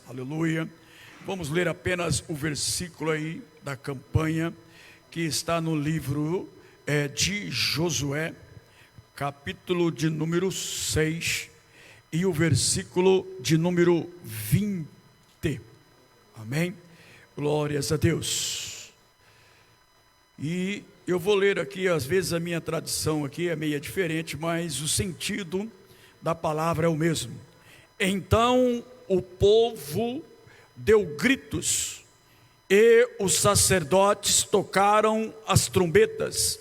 Aleluia. Vamos ler apenas o versículo aí da campanha que está no livro de Josué, capítulo de número 6 e o versículo de número 20. Amém? Glórias a Deus. E eu vou ler aqui, às vezes a minha tradução aqui é meio diferente, mas o sentido da palavra é o mesmo. Então o povo deu gritos e os sacerdotes tocaram as trombetas.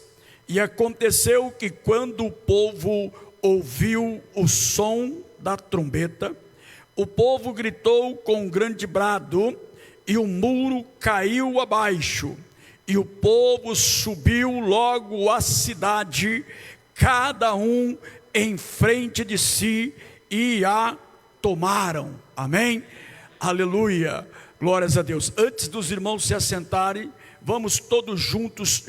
E aconteceu que quando o povo ouviu o som da trombeta, o povo gritou com um grande brado e o muro caiu abaixo. E o povo subiu logo à cidade, cada um em frente de si, e a tomaram. Amém? Aleluia, glórias a Deus. Antes dos irmãos se assentarem, vamos todos juntos,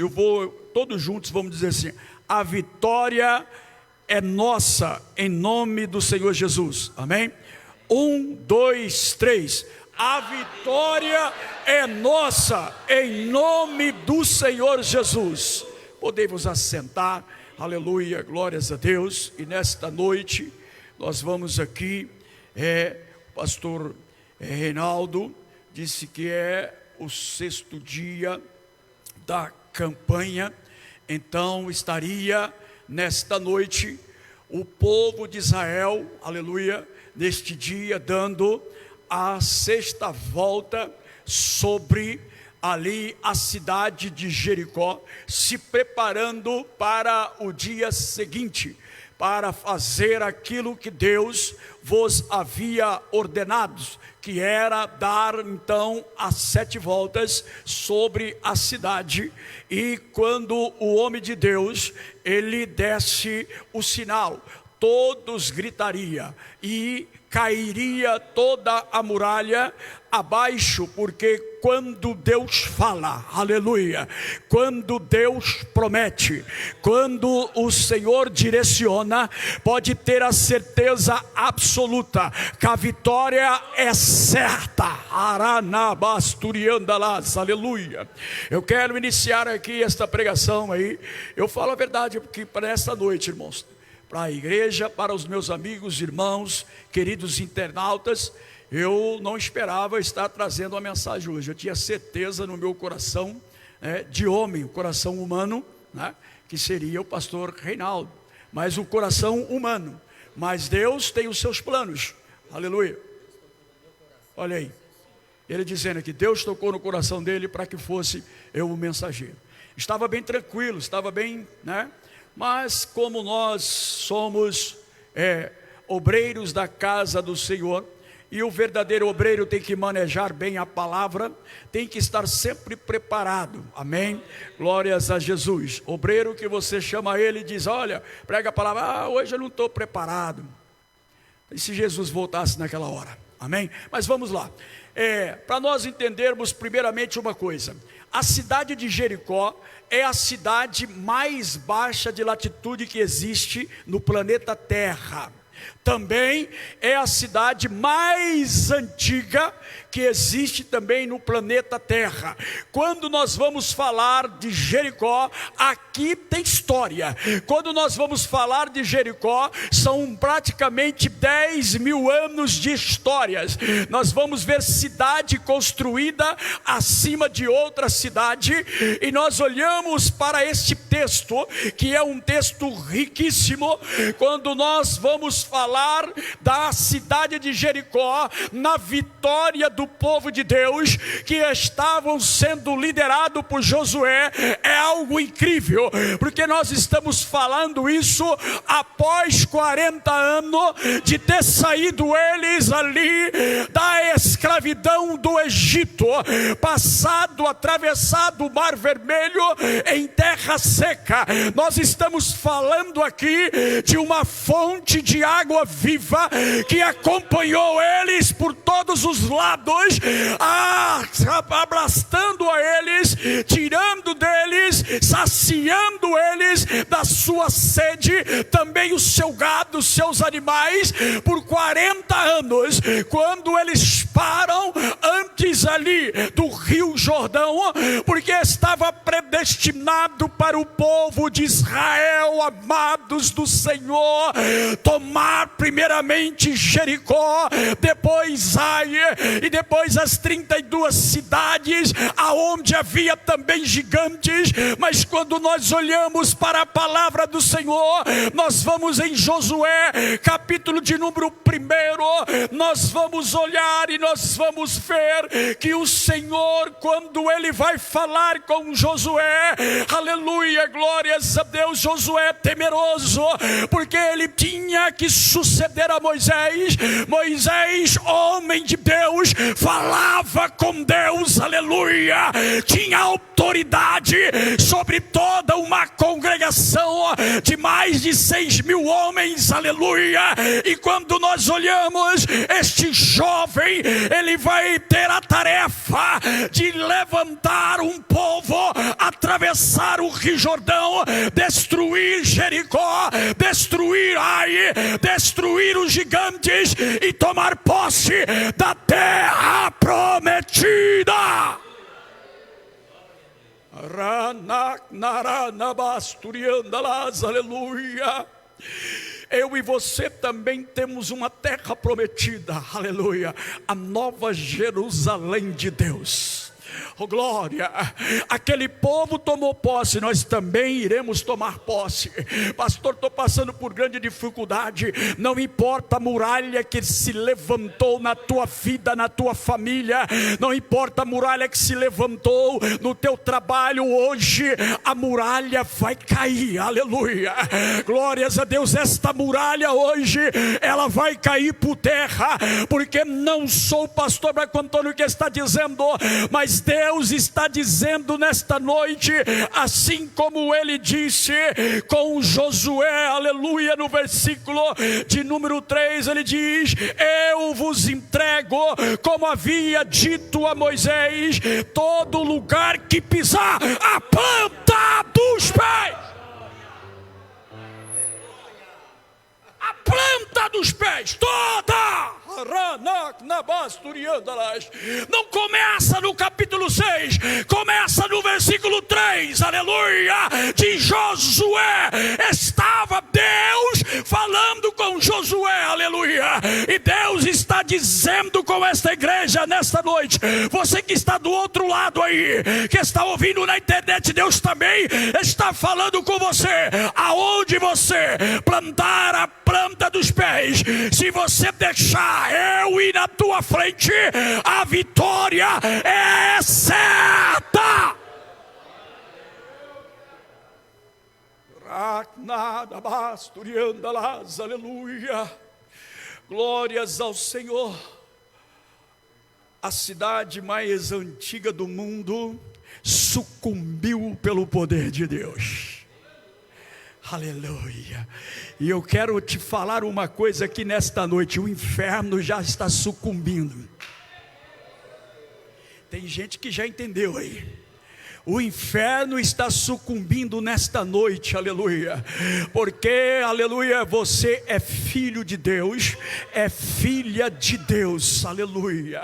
todos juntos vamos dizer assim: a vitória é nossa, em nome do Senhor Jesus. Amém? 1, 2, 3. A vitória é nossa, em nome do Senhor Jesus. Podemos assentar, aleluia, glórias a Deus. E nesta noite, nós vamos aqui, o pastor Reinaldo disse que é o 6º dia da campanha. Então estaria nesta noite o povo de Israel, aleluia, neste dia dando a 6ª volta sobre ali a cidade de Jericó, se preparando para o dia seguinte, para fazer aquilo que Deus vos havia ordenado, que era dar então as 7 voltas sobre a cidade. E quando o homem de Deus, ele desse o sinal, todos gritariam e cairia toda a muralha abaixo, porque quando Deus fala, aleluia, quando Deus promete, quando o Senhor direciona, pode ter a certeza absoluta que a vitória é certa. Aranabasturiandalas, aleluia. Eu quero iniciar aqui esta pregação aí. Eu falo a verdade, porque para esta noite, irmãos, para a igreja, para os meus amigos, irmãos, queridos internautas, eu não esperava estar trazendo uma mensagem hoje. Eu tinha certeza no meu coração, de homem, o coração humano, que seria o pastor Reinaldo, mas o coração humano. Mas Deus tem os seus planos, aleluia. Olha aí, ele dizendo que Deus tocou no coração dele para que fosse eu o mensageiro. Estava bem tranquilo, estava bem, mas como nós somos obreiros da casa do Senhor, e o verdadeiro obreiro tem que manejar bem a palavra, tem que estar sempre preparado, amém? Glórias a Jesus. Obreiro que você chama ele e diz: olha, prega a palavra, hoje eu não estou preparado. E se Jesus voltasse naquela hora, amém? Mas vamos lá, para nós entendermos primeiramente uma coisa: a cidade de Jericó é a cidade mais baixa de latitude que existe no planeta Terra. Também é a cidade mais antiga que existe também no planeta Terra. Quando nós vamos falar de Jericó, aqui tem história. Quando nós vamos falar de Jericó, são praticamente 10.000 anos de histórias. Nós vamos ver cidade construída acima de outra cidade, e nós olhamos para este texto, que é um texto riquíssimo, quando nós vamos falar da cidade de Jericó, na vitória do povo de Deus, que estavam sendo liderado por Josué. É algo incrível, porque nós estamos falando isso após 40 anos de ter saído eles ali da escravidão escravidão do Egito, passado, atravessado o Mar Vermelho em terra seca. Nós estamos falando aqui de uma fonte de água viva que acompanhou eles por todos os lados, abrastando a eles, tirando deles, saciando eles da sua sede, também o seu gado, os seus animais, por 40 anos. Quando eles param antes ali do Rio Jordão, porque estava predestinado para o povo de Israel, amados do Senhor, tomar primeiramente Jericó, depois Ai, e depois as 32 cidades, aonde havia também gigantes. Mas quando nós olhamos para a palavra do Senhor, nós vamos em Josué, capítulo de número 1, nós vamos olhar e nós vamos ver que o Senhor, quando Ele vai falar com Josué, aleluia, glórias a Deus, Josué temeroso, porque ele tinha que suceder a Moisés. Moisés, homem de Deus, falava com Deus, aleluia, tinha autoridade sobre toda uma congregação de mais de 6.000 homens, aleluia. E quando nós olhamos, este jovem, ele vai ter a tarefa de levantar um povo, atravessar o Rio Jordão, destruir Jericó, destruir Ai, destruir os gigantes e tomar posse da terra prometida. Aleluia. Eu e você também temos uma terra prometida, aleluia, a nova Jerusalém de Deus. Oh glória, aquele povo tomou posse, nós também iremos tomar posse. Pastor, estou passando por grande dificuldade. Não importa a muralha que se levantou na tua vida, na tua família, não importa a muralha que se levantou no teu trabalho, hoje a muralha vai cair, aleluia, glórias a Deus. Esta muralha hoje, ela vai cair por terra, porque não sou o pastor Marco Antônio que está dizendo, mas Deus está dizendo nesta noite, assim como Ele disse com Josué, aleluia, no versículo de número 3, Ele diz: eu vos entrego, como havia dito a Moisés, todo lugar que pisar a planta dos pés. A planta dos pés, toda. Não começa no capítulo 6, começa no versículo 3, aleluia, de Josué. Estava Deus falando com Josué, aleluia, e Deus está dizendo com esta igreja nesta noite, você que está do outro lado aí, que está ouvindo na internet, Deus também está falando com você. Aonde você plantar a planta dos pés, se você deixar eu ir na tua frente, a vitória é certa. Aleluia, glórias ao Senhor. A cidade mais antiga do mundo sucumbiu pelo poder de Deus. Aleluia. E eu quero te falar uma coisa aqui nesta noite: o inferno já está sucumbindo. Tem gente que já entendeu aí. O inferno está sucumbindo nesta noite, aleluia, porque, aleluia, você é filho de Deus, é filha de Deus, aleluia,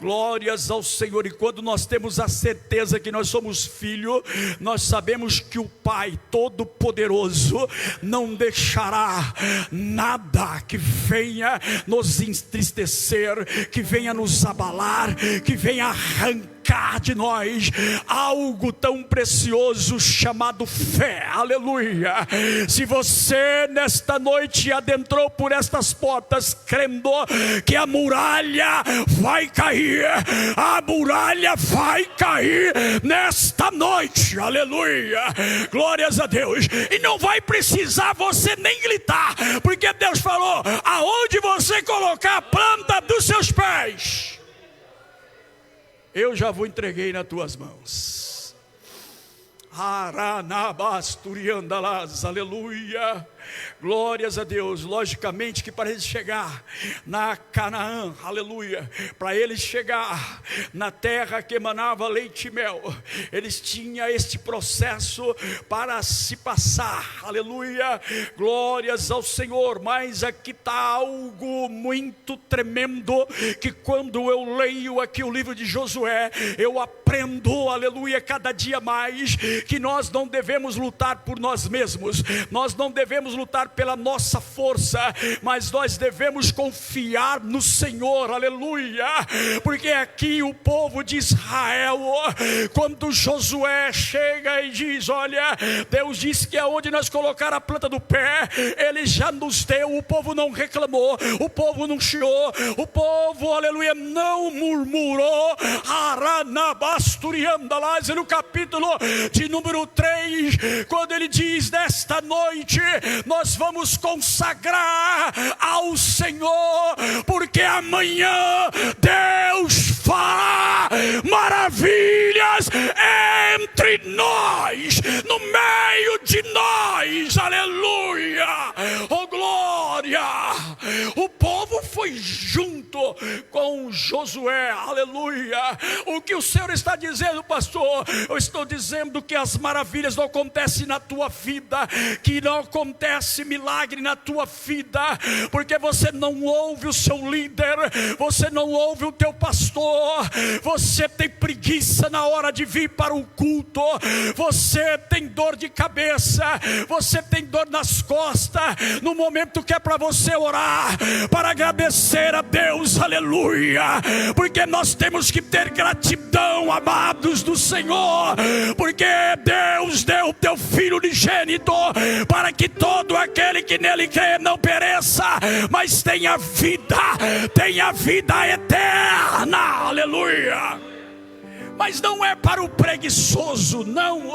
glórias ao Senhor. E quando nós temos a certeza que nós somos filhos, nós sabemos que o Pai Todo-Poderoso não deixará nada que venha nos entristecer, que venha nos abalar, que venha arrancar de nós algo tão precioso chamado fé, aleluia. Se você nesta noite adentrou por estas portas crendo que a muralha vai cair, a muralha vai cair nesta noite, aleluia, glórias a Deus. E não vai precisar você nem gritar, porque Deus falou: aonde você colocar a planta dos seus pés, eu já vou entreguei nas tuas mãos. Aranabasturiandalas, aleluia. Glórias a Deus. Logicamente que para eles chegar na Canaã, aleluia, para eles chegar na terra que emanava leite e mel, eles tinham este processo para se passar, aleluia, glórias ao Senhor. Mas aqui está algo muito tremendo, que quando eu leio aqui o livro de Josué, eu aprendo, aleluia, cada dia mais, que nós não devemos lutar por nós mesmos, nós não devemos lutar pela nossa força, mas nós devemos confiar no Senhor, aleluia, porque aqui o povo de Israel, quando Josué chega e diz, olha, Deus disse que aonde nós colocar a planta do pé, Ele já nos deu. O povo não reclamou, o povo não chiou, o povo, aleluia, não murmurou. Aranabasturiandalás, no capítulo de número 3, quando ele diz, nesta noite nós vamos consagrar ao Senhor, porque amanhã Deus fará maravilhas entre nós, no meio de nós, aleluia, oh glória. O povo foi junto com Josué, aleluia. O que o Senhor está dizendo, pastor? Eu estou dizendo que as maravilhas não acontecem na tua vida, que não acontece milagre na tua vida, porque você não ouve o seu líder, você não ouve o teu pastor, você tem preguiça na hora de vir para o culto, você tem dor de cabeça, você tem dor nas costas, no momento que é para você orar, para agradecer a Deus, aleluia, porque nós temos que ter gratidão, amados do Senhor, porque Deus deu o teu Filho unigênito, para que todo aquele que nele crê não pereça, mas tenha vida eterna, aleluia. Mas não é para o preguiçoso, não.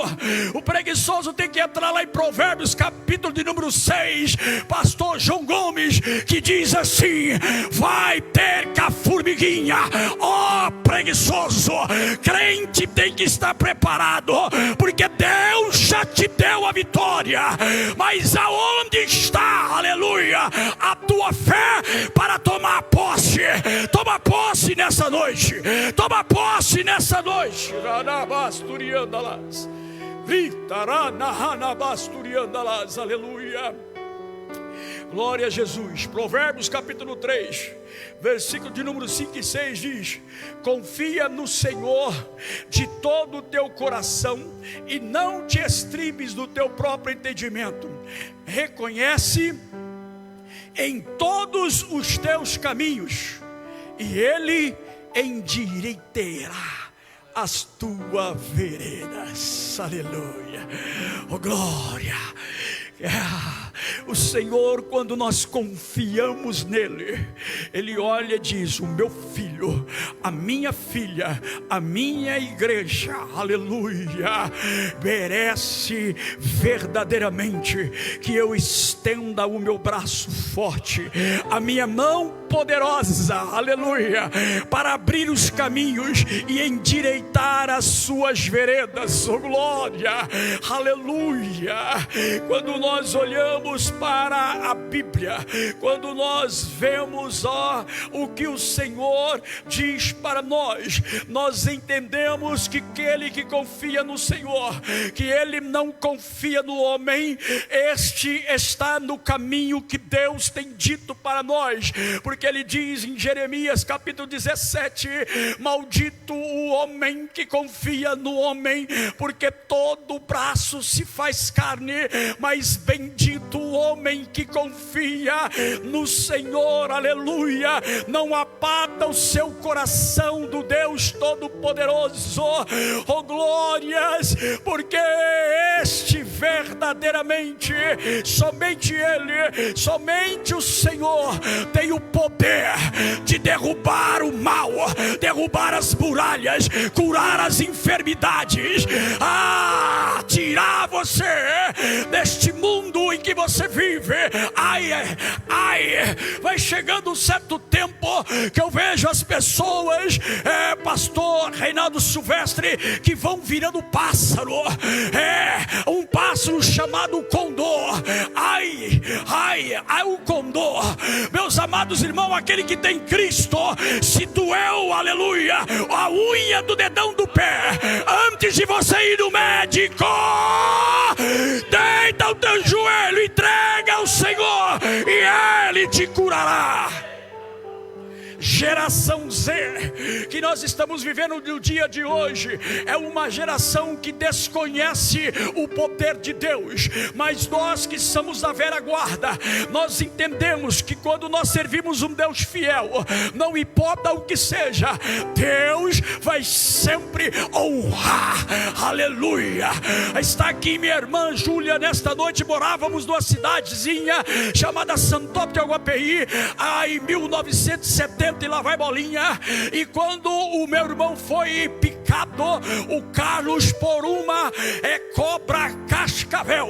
O preguiçoso tem que entrar lá em Provérbios, capítulo de número 6, pastor João Gomes, que diz assim: vai ter com a formiguinha, ó preguiçoso. Crente tem que estar preparado, porque Deus já te deu a vitória. Mas aonde está, aleluia, a tua fé para tomar posse? Toma posse nessa noite, toma posse nessa noite. Aleluia. Glória a Jesus. Provérbios capítulo 3, versículo de número 5 e 6 diz: confia no Senhor de todo o teu coração e não te estribes do teu próprio entendimento. Reconhece em todos os teus caminhos e Ele endireitará as tuas veredas. Aleluia. Oh glória. O Senhor, quando nós confiamos nele, Ele olha e diz: o meu filho, a minha filha, a minha igreja, aleluia, merece verdadeiramente que eu estenda o meu braço forte, a minha mão poderosa, aleluia, para abrir os caminhos e endireitar as suas veredas. Oh glória, aleluia. Quando nós olhamos para a Bíblia, quando nós vemos o que o Senhor diz para nós, nós entendemos que aquele que confia no Senhor, que ele não confia no homem, este está no caminho que Deus tem dito para nós, porque ele diz em Jeremias capítulo 17: maldito o homem que confia no homem, porque todo braço se faz carne, mas bendito o homem que confia no Senhor, aleluia. Não aparta o seu coração do Deus Todo-Poderoso, oh glórias, porque este verdadeiramente, somente Ele, somente o Senhor tem o poder de derrubar o mal, derrubar derrubar as muralhas, curar as enfermidades, tirar você deste mundo em que você vive. Vai chegando um certo tempo que eu vejo as pessoas, pastor Reinaldo Silvestre, que vão virando pássaro, um pássaro chamado condor. O condor, meus amados irmãos, aquele que tem Cristo, se doeu, aleluia, a unha do dedão do pé, antes de você ir no médico, deita o teu joelho, entrega ao Senhor e Ele te curará. Geração Z, que nós estamos vivendo no dia de hoje, é uma geração que desconhece o poder de Deus. Mas nós que somos da velha guarda, nós entendemos que quando nós servimos um Deus fiel, não importa o que seja, Deus vai sempre honrar. Aleluia. Está aqui minha irmã Júlia. Nesta noite morávamos numa cidadezinha chamada Santop de Aguapeí, em 1970, e lá vai bolinha. E quando o meu irmão foi picado, o Carlos, por uma cobra cascavel,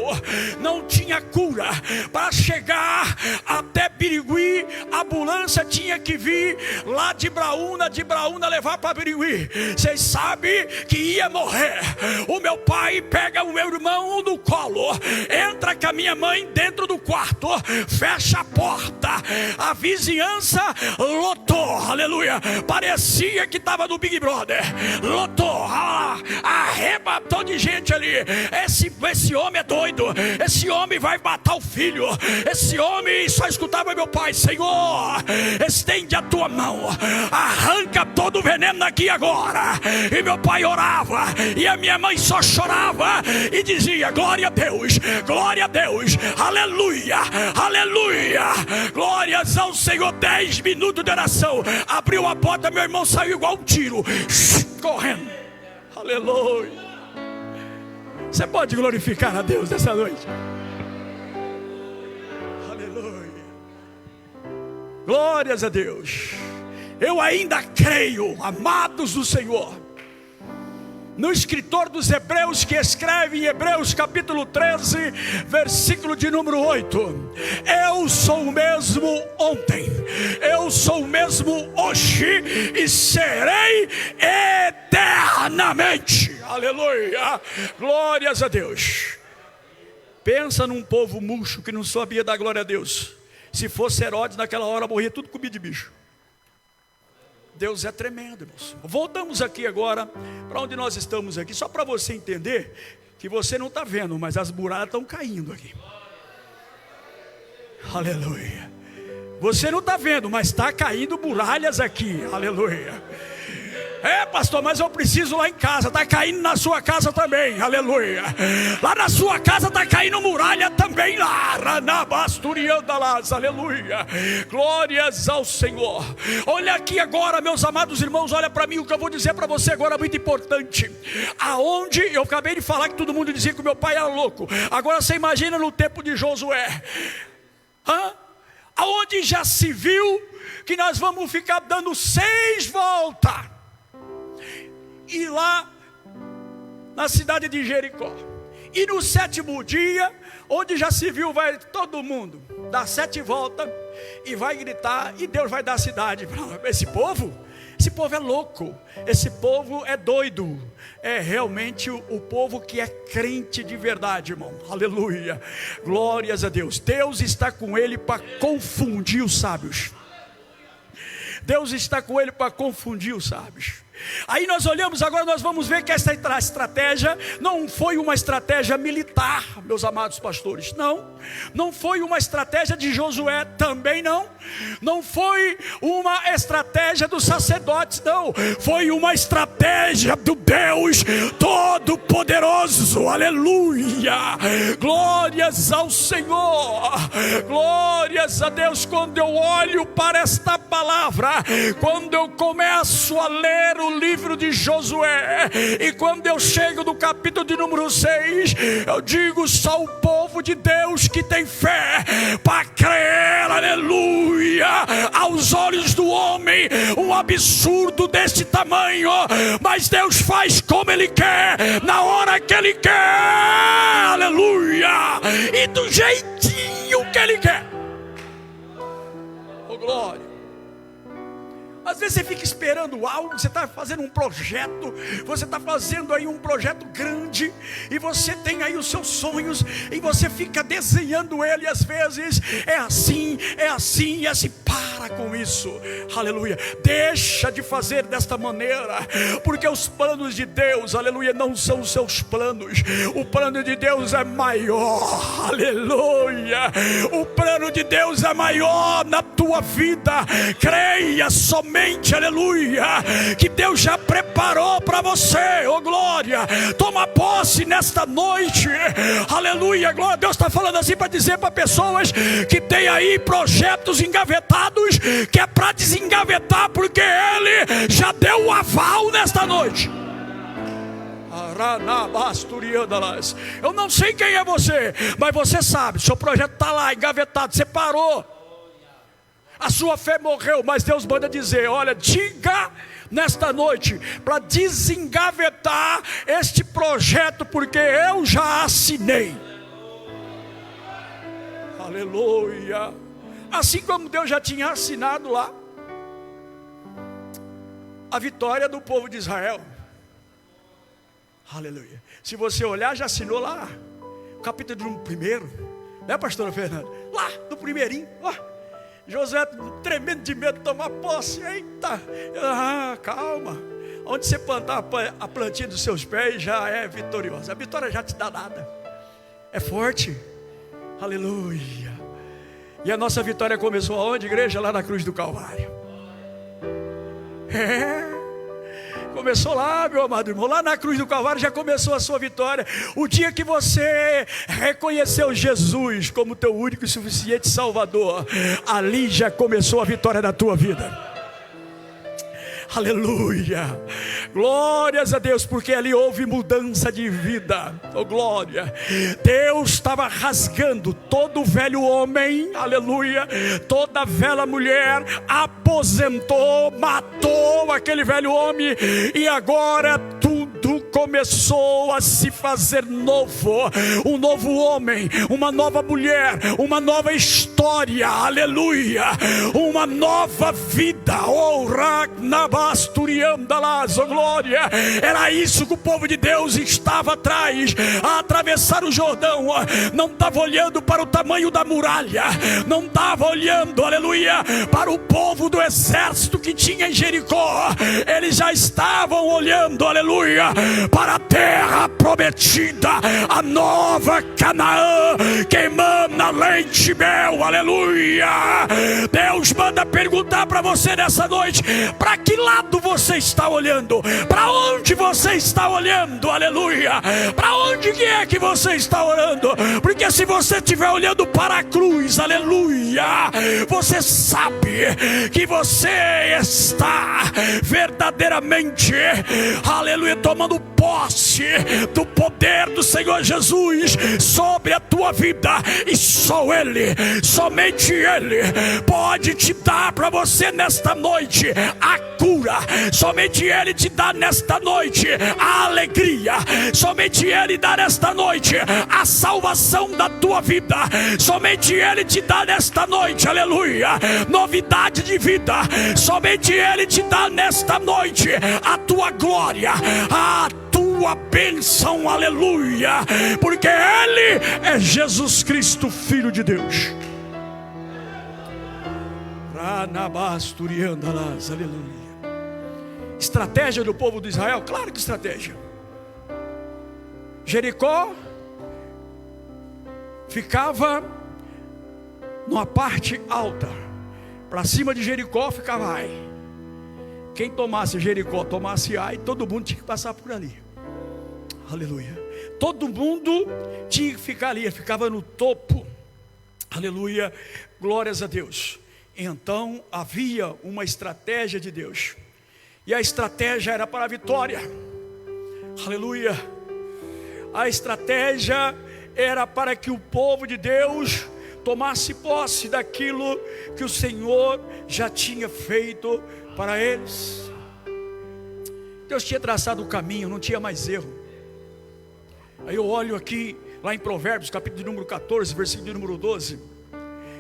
não tinha cura. Para chegar até Birigui, a ambulância tinha que vir lá de Braúna levar para Birigui. Vocês sabem que ia morrer. O meu pai pega o meu irmão no colo, entra com a minha mãe dentro do quarto, fecha a porta, a vizinhança lotou. Aleluia, parecia que estava no Big Brother. Lotou, arrebatou de gente ali. Esse homem é doido, esse homem vai matar o filho. Esse homem só escutava meu pai: Senhor, estende a tua mão, arranca todo o veneno daqui agora. E meu pai orava, e a minha mãe só chorava e dizia: glória a Deus, aleluia, aleluia, glórias ao Senhor. 10 minutos de oração, abriu a porta, meu irmão saiu igual um tiro, correndo. Aleluia. Você pode glorificar a Deus nessa noite? Aleluia. Glórias a Deus. Eu ainda creio, amados do Senhor, no escritor dos Hebreus, que escreve em Hebreus capítulo 13, versículo de número 8: eu sou o mesmo ontem, eu sou o mesmo hoje e serei eternamente. Aleluia, glórias a Deus. Pensa num povo murcho que não sabia dar glória a Deus. Se fosse Herodes naquela hora, morria tudo comido de bicho. Deus é tremendo, irmãos. Voltamos aqui agora para onde nós estamos aqui, só para você entender que você não está vendo, mas as muralhas estão caindo aqui. Aleluia. Você não está vendo, mas está caindo muralhas aqui. Aleluia. Pastor, mas eu preciso lá em casa. Está caindo na sua casa também. Aleluia. Lá na sua casa está caindo muralha também lá. Aleluia. Glórias ao Senhor. Olha aqui agora, meus amados irmãos, olha para mim, o que eu vou dizer para você agora é muito importante. Aonde eu acabei de falar que todo mundo dizia que o meu pai era louco. Agora você imagina no tempo de Josué. Aonde já se viu que nós vamos ficar dando 6 voltas. E lá na cidade de Jericó, e no 7º dia, onde já se viu, vai todo mundo dar 7 voltas e vai gritar, e Deus vai dar a cidade. Esse povo é louco, esse povo é doido. É realmente o povo que é crente de verdade, irmão. Aleluia, glórias a Deus. Deus está com ele para confundir os sábios. Deus está com ele para confundir os sábios. Aí nós olhamos agora, nós vamos ver que essa estratégia não foi uma estratégia militar, meus amados pastores. Não foi uma estratégia de Josué, também não foi uma estratégia dos sacerdotes, não. Foi uma estratégia do Deus Todo-Poderoso. Aleluia, glórias ao Senhor, glórias a Deus. Quando eu olho para esta palavra, quando eu começo a ler o no livro de Josué. E quando eu chego no capítulo de número 6, eu digo: só o povo de Deus que tem fé para crer, aleluia. Aos olhos do homem, um absurdo desse tamanho, mas Deus faz como Ele quer, na hora que Ele quer, aleluia, e do jeitinho que Ele quer. Oh, glória. Às vezes você fica esperando algo, você está fazendo um projeto, você está fazendo aí um projeto grande, e você tem aí os seus sonhos, e você fica desenhando ele, e às vezes é assim, e assim. Para com isso, aleluia. Deixa de fazer desta maneira, porque os planos de Deus, aleluia, não são os seus planos. O plano de Deus é maior, aleluia. O plano de Deus é maior na tua vida. Creia somente, aleluia, que Deus já preparou para você, oh glória. Toma posse nesta noite, aleluia, glória. Deus está falando assim para dizer para pessoas que tem aí projetos engavetados, que é para desengavetar, porque Ele já deu o aval nesta noite. Eu não sei quem é você, mas você sabe, seu projeto está lá engavetado, você parou, a sua fé morreu, mas Deus manda dizer: olha, diga nesta noite para desengavetar este projeto, porque eu já assinei. Aleluia. Assim como Deus já tinha assinado lá a vitória do povo de Israel. Aleluia. Se você olhar, já assinou lá, capítulo 1, né, pastora Fernanda? Lá, no primeirinho, ó. Josué tremendo de medo de tomar posse. Eita, calma. Onde você plantar a plantinha dos seus pés, já é vitoriosa. A vitória já te dá nada. É forte. Aleluia. E a nossa vitória começou aonde, igreja? Lá na cruz do Calvário. Começou lá, meu amado irmão. Lá na cruz do Calvário já começou a sua vitória. O dia que você reconheceu Jesus como teu único e suficiente Salvador, ali já começou a vitória da tua vida. Aleluia, glórias a Deus, porque ali houve mudança de vida. Oh glória, Deus estava rasgando todo o velho homem, aleluia, toda a velha mulher, aposentou, matou aquele velho homem, e agora tudo começou a se fazer novo. Um novo homem, uma nova mulher, uma nova história, aleluia, uma nova vida. Oh Ragnabasturiandalas, oh glória. Era isso que o povo de Deus estava atrás, a atravessar o Jordão. Não estava olhando para o tamanho da muralha, não estava olhando, aleluia, para o povo do exército que tinha em Jericó. Eles já estavam olhando, aleluia, para a terra prometida, a nova Canaã, que emana leite e mel, aleluia. Deus manda perguntar para você nessa noite: para que lado você está olhando? Para onde você está olhando, aleluia? Para onde que é que você está olhando? Porque se você estiver olhando para a cruz, aleluia, você sabe que você está verdadeiramente, aleluia, tomando posse do poder do Senhor Jesus sobre a tua vida. E só Ele, somente Ele pode te dar para você nesta noite a cura. Somente Ele te dá nesta noite a alegria. Somente Ele dá nesta noite a salvação da tua vida. Somente Ele te dá nesta noite, aleluia, novidade de vida. Somente Ele te dá nesta noite a tua glória, a tua bênção, aleluia, porque Ele é Jesus Cristo, Filho de Deus. Aleluia. Estratégia do povo de Israel? Claro que estratégia. Jericó ficava numa parte alta. Para cima de Jericó ficava Ai. Quem tomasse Jericó, tomasse Ai, todo mundo tinha que passar por ali. Aleluia. Todo mundo tinha que ficar ali, ficava no topo. Aleluia. Glórias a Deus. Então havia uma estratégia de Deus. E a estratégia era para a vitória. Aleluia. A estratégia era para que o povo de Deus tomasse posse daquilo que o Senhor já tinha feito para eles. Deus tinha traçado o caminho, não tinha mais erro. Aí eu olho aqui, lá em Provérbios, capítulo de número 14, versículo de número 12,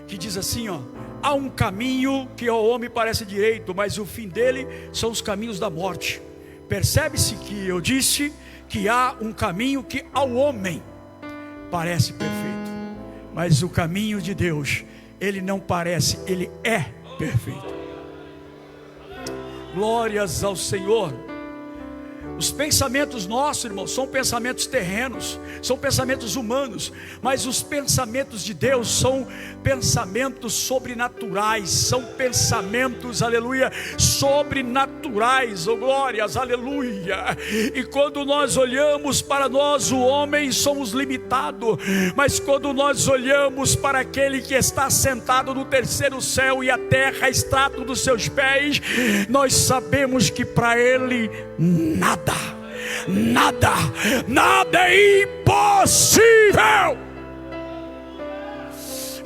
que diz assim, ó: há um caminho que ao homem parece direito, mas o fim dele são os caminhos da morte. Percebe-se que eu disse que há um caminho que ao homem parece perfeito, mas o caminho de Deus, ele não parece, ele é perfeito. Glórias ao Senhor. Os pensamentos nossos, irmãos, são pensamentos terrenos, são pensamentos humanos, mas os pensamentos de Deus são pensamentos sobrenaturais, são pensamentos, aleluia, sobrenaturais, oh glórias, aleluia. E quando nós olhamos para nós, o homem, somos limitados, mas quando nós olhamos para aquele que está sentado no terceiro céu e a terra está dos seus pés, nós sabemos que para ele nada é impossível.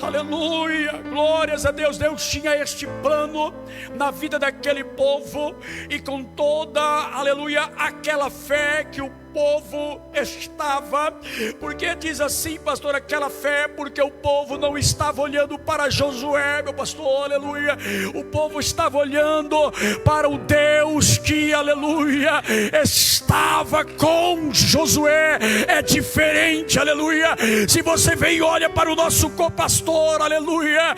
Aleluia, glórias a Deus. Deus tinha este plano na vida daquele povo, e com toda, aleluia, aquela fé que o povo estava, porque diz assim, pastor, aquela fé, porque o povo não estava olhando para Josué, meu pastor, aleluia, o povo estava olhando para o Deus que, aleluia, estava com Josué. É diferente, aleluia. Se você vem e olha para o nosso co-pastor, aleluia,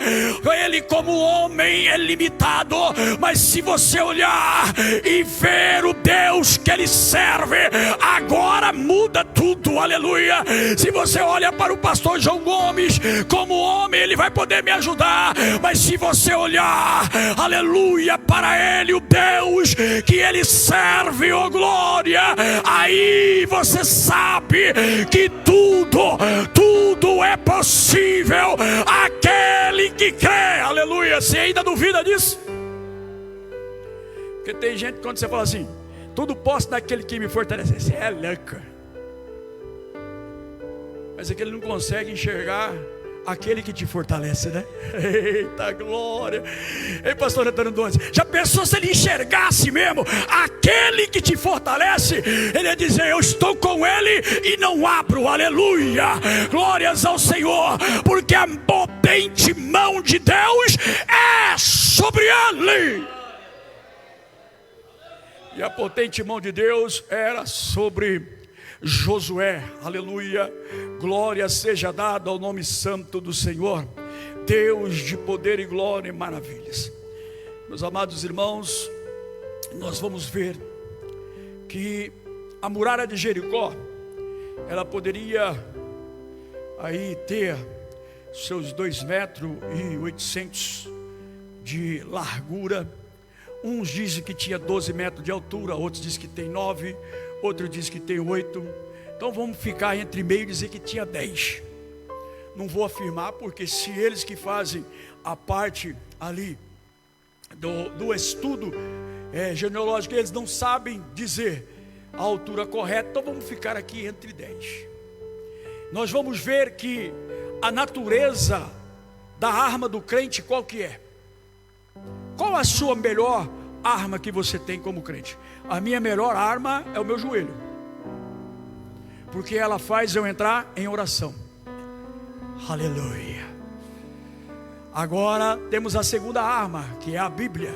ele como homem é limitado, mas se você olhar e ver o Deus que ele serve, agora muda tudo, aleluia. Se você olha para o pastor João Gomes como homem, ele vai poder me ajudar, mas se você olhar, aleluia, para ele, o Deus que ele serve, oh glória, aí você sabe que tudo é possível aquele que crê, aleluia. Você ainda duvida disso? Porque tem gente, quando você fala assim, tudo posso naquele que me fortalece, você é louco. Mas é que ele não consegue enxergar aquele que te fortalece, né? Eita glória. Ei, pastor Antônio Dones, já pensou se ele enxergasse mesmo aquele que te fortalece? Ele ia dizer, eu estou com ele e não abro, aleluia. Glórias ao Senhor, porque a potente mão de Deus é sobre ele. E a potente mão de Deus era sobre Josué, aleluia. Glória seja dada ao nome santo do Senhor, Deus de poder e glória e maravilhas. Meus amados irmãos, nós vamos ver que a muralha de Jericó, ela poderia aí ter seus 2,8 metros de largura. Uns dizem que tinha 12 metros de altura, outros dizem que tem 9, outros dizem que tem 8. Então vamos ficar entre meio e dizer que tinha 10. Não vou afirmar, porque se eles que fazem a parte ali do estudo genealógico, eles não sabem dizer a altura correta, então vamos ficar aqui entre 10. Nós vamos ver que a natureza da arma do crente, qual que é? Qual a sua melhor arma que você tem como crente? A minha melhor arma é o meu joelho, porque ela faz eu entrar em oração. Aleluia. Agora temos a segunda arma, que é a Bíblia,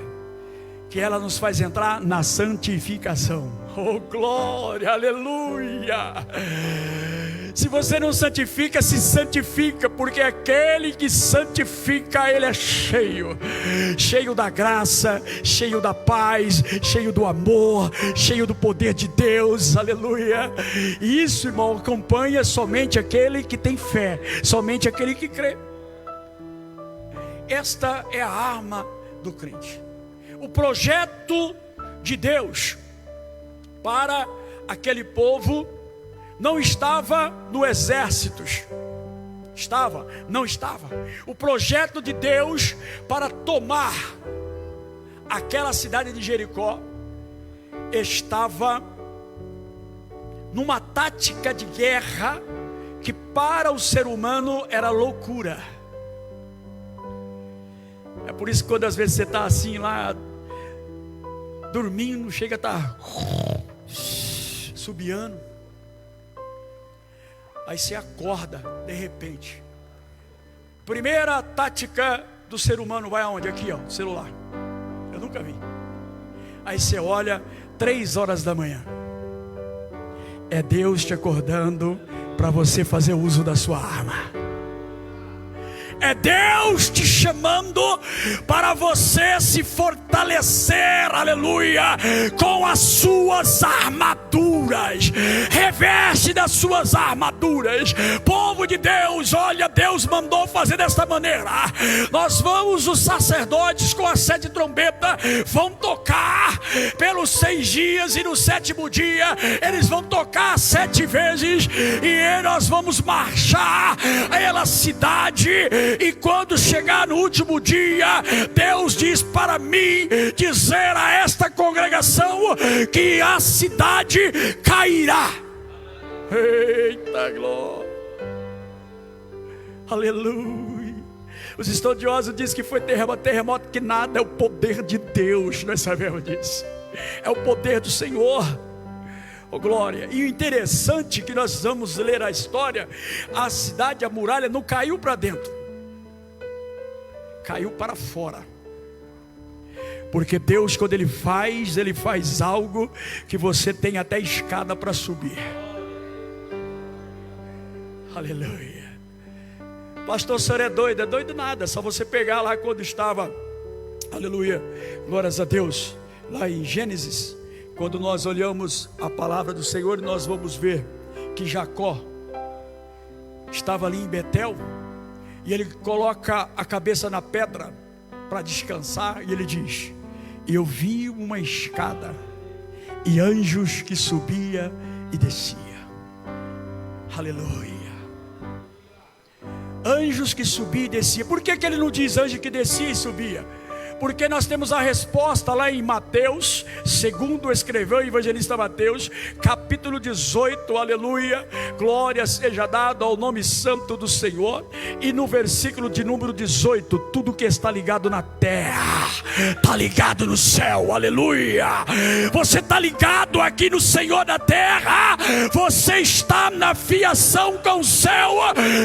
que ela nos faz entrar na santificação. Oh glória, aleluia. Se você não santifica, se santifica, porque aquele que santifica, ele é cheio da graça, cheio da paz, cheio do amor, cheio do poder de Deus, aleluia. E isso, irmão, acompanha somente aquele que tem fé, somente aquele que crê. Esta é a arma do crente. O projeto de Deus para aquele povo não estava no exército. Estava? Não estava. O projeto de Deus para tomar aquela cidade de Jericó estava numa tática de guerra que para o ser humano era loucura. É por isso que quando às vezes você está assim lá, dormindo, chega a estar subiando, aí você acorda de repente. Primeira tática do ser humano vai aonde? Aqui ó, celular. Eu nunca vi. Aí você olha, 3 horas da manhã. É Deus te acordando para você fazer uso da sua arma. É Deus te chamando para você se fortalecer, aleluia, com as suas armaduras. Reveste das suas armaduras. Povo de Deus, olha, Deus mandou fazer desta maneira. Nós vamos, os sacerdotes com a 7 trombetas vão tocar pelos 6 dias, e no 7º dia eles vão tocar 7 vezes, e nós vamos marchar pela cidade. E quando chegar no último dia, Deus diz para mim dizer a esta congregação que a cidade cairá. Eita glória, aleluia. Os estudiosos dizem que foi terremoto que nada, é o poder de Deus. Nós sabemos disso, é o poder do Senhor. Oh, glória. E o interessante é que nós vamos ler a história, a cidade, a muralha não caiu para dentro, caiu para fora. Porque Deus, quando Ele faz algo que você tem até escada para subir. Aleluia. Pastor, o senhor é doido? É doido nada, só você pegar lá quando estava, aleluia, glórias a Deus, lá em Gênesis, quando nós olhamos a palavra do Senhor, nós vamos ver que Jacó estava ali em Betel, e ele coloca a cabeça na pedra para descansar, e ele diz: eu vi uma escada e anjos que subia e descia. Aleluia. Anjos que subia e descia. Por que ele não diz anjo que descia e subia? Porque nós temos a resposta lá em Mateus, segundo escreveu o evangelista Mateus, capítulo 18, aleluia, glória seja dada ao nome santo do Senhor. E no versículo de número 18, tudo que está ligado na terra está ligado no céu, aleluia. Você está ligado aqui no Senhor da terra, você está na fiação com o céu.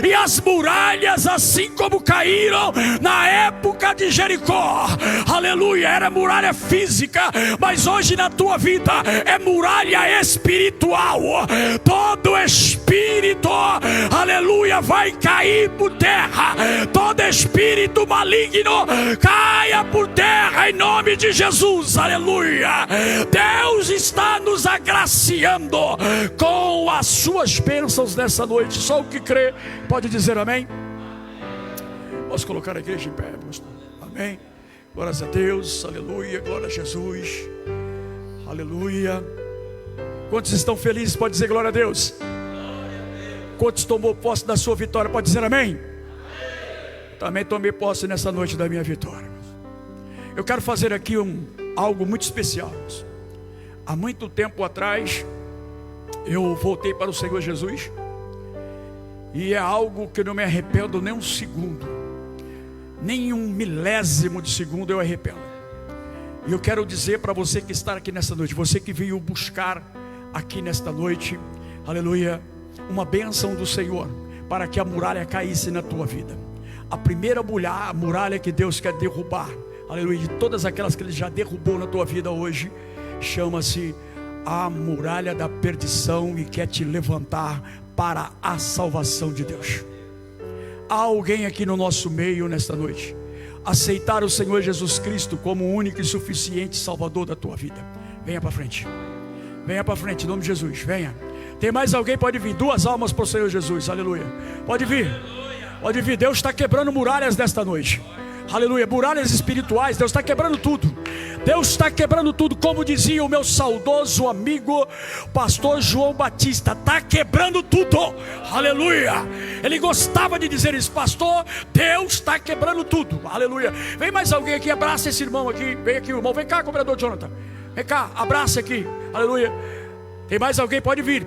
E as muralhas, assim como caíram na época de Jericó, aleluia, era muralha física, mas hoje na tua vida é muralha espiritual. Todo espírito, aleluia, vai cair por terra. Todo espírito maligno caia por terra em nome de Jesus, aleluia. Deus está nos agraciando com as suas bênçãos nessa noite. Só o que crê pode dizer amém. Posso colocar a igreja em pé, pastor? Amém. Glórias a Deus, aleluia, glória a Jesus, aleluia. Quantos estão felizes? Pode dizer glória a Deus. Quantos tomou posse da sua vitória? Pode dizer amém. Também tomei posse nessa noite da minha vitória. Eu quero fazer aqui algo muito especial. Há muito tempo atrás eu voltei para o Senhor Jesus, e é algo que eu não me arrependo nem um segundo, nem um milésimo de segundo eu arrependo. E eu quero dizer para você que está aqui nesta noite, você que veio buscar aqui nesta noite, aleluia, uma bênção do Senhor, para que a muralha caísse na tua vida. A primeira muralha que Deus quer derrubar, aleluia, de todas aquelas que Ele já derrubou na tua vida hoje, chama-se a muralha da perdição, e quer te levantar para a salvação de Deus. Há alguém aqui no nosso meio nesta noite aceitar o Senhor Jesus Cristo como o único e suficiente Salvador da tua vida? Venha para frente, venha para frente, em nome de Jesus, venha. Tem mais alguém? Pode vir, 2 almas para o Senhor Jesus, aleluia. Pode vir, pode vir. Deus está quebrando muralhas nesta noite, aleluia, muralhas espirituais. Deus está quebrando tudo, Deus está quebrando tudo. Como dizia o meu saudoso amigo pastor João Batista, está quebrando tudo, aleluia. Ele gostava de dizer isso: pastor, Deus está quebrando tudo, aleluia. Vem mais alguém aqui, abraça esse irmão aqui. Vem aqui, irmão, vem cá, cobrador Jonathan. Vem cá, abraça aqui. Aleluia. Tem mais alguém? Pode vir,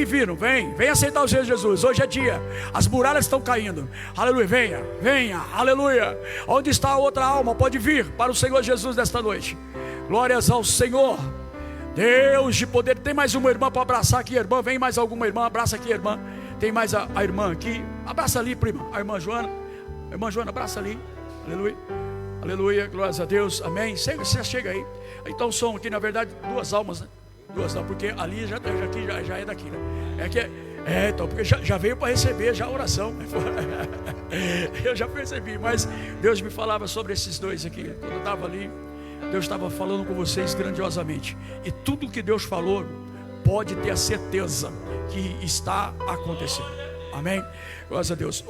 viram. Vem aceitar o Senhor Jesus. Hoje é dia, as muralhas estão caindo. Aleluia, venha, aleluia. Onde está a outra alma? Pode vir para o Senhor Jesus nesta noite. Glórias ao Senhor, Deus de poder. Tem mais uma irmã para abraçar aqui, irmã. Vem mais alguma irmã, abraça aqui, irmã. Tem mais a irmã aqui, abraça ali, prima. A irmã Joana, abraça ali. Aleluia, aleluia, glórias a Deus, amém. Você chega aí. Então são aqui, na verdade, duas almas, né? Duas não, porque ali já é daqui, né? Então, porque já veio para receber já a oração. Eu já percebi, mas Deus me falava sobre esses dois aqui. Quando eu estava ali, Deus estava falando com vocês grandiosamente. E tudo que Deus falou, pode ter a certeza que está acontecendo. Amém? Glórias a Deus.